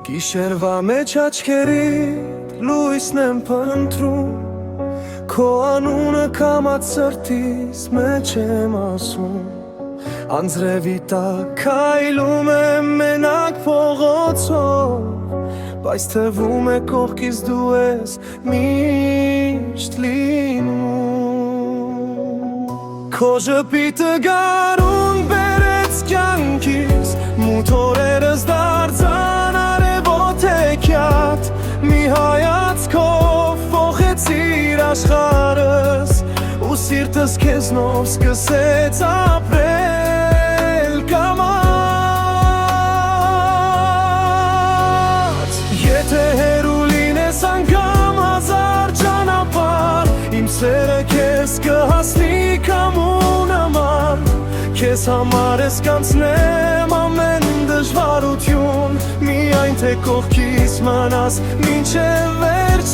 Գիշերվա մեջ աչքերիդ լույսն եմ փնտրում, քո անունը կամած սրտիս մեջ եմ ասում, անձրևի տակ քայլում եմ մենակ փողոցով, բայց թվում է կողքից դու ես միշտ լինում, քո ժպիտը գարուն բերեց կյանքիս, մութ օրերս դարձան մի հայացքով փոխեցիր աշխարհս ու սիրտս քեզնով սկսեց ապրել կամաց Եթե հեռու լինես անգամ հազար ճանապարհ իմ սերը քեզ կհասնի քամու նման Քեզ համար ես կանցնեմ ամեն դժվարություն Միայն թե կողքիս մնաս մինչև վերջ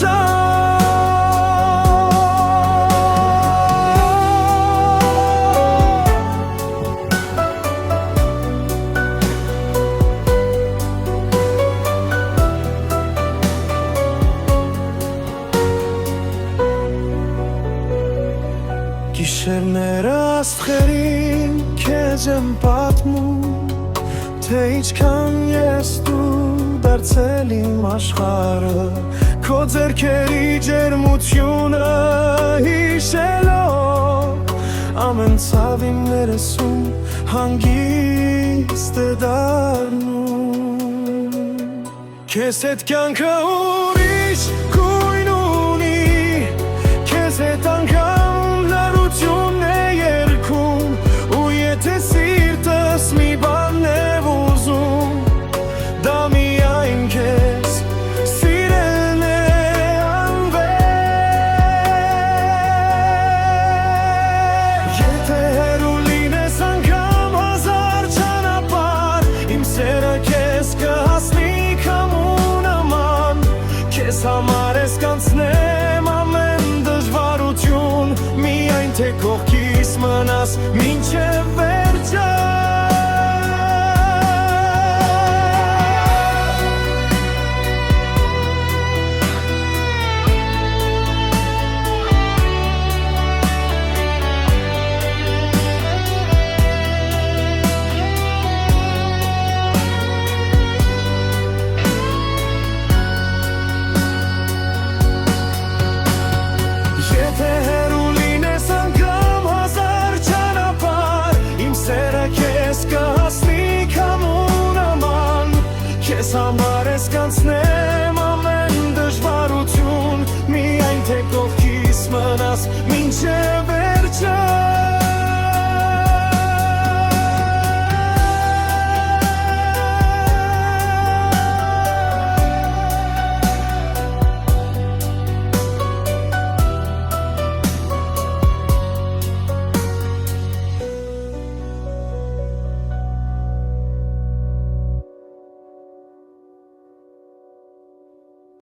Գիշերները աստղերին քեզ եմ պատմում Թե ինչքան ես դու դարձել իմ աշխարհը Քո ձեռքերի ջերմությունը հիշելով Ամեն ցավ իմ ներսում հանգիստ է դառնում Քեզ հետ կյանքը ուրիշ գույն ունի Քեզ հետ անգամ լարություն է երգում Ու եթե սիրտս մի բան է ուզում Դա միայն քեզ սիրելն է անվեր Եթե հեռու լինես անգամ հազար ճանապարհ Իմ սերը քեզ կհասնի քամու նման Քեզ համար ես կանցնեմ ամեն դժվարություն Միայն թե կողքիս մնաս մինչև վերջը Եթե հեռու լինես անգամ հազար ճանապարհ Իմ սերը քեզ կհասնի քամու նման Քեզ համար ես կանցնեմ ամեն դժվարություն Միայն թե կողքիս մնաս մինչև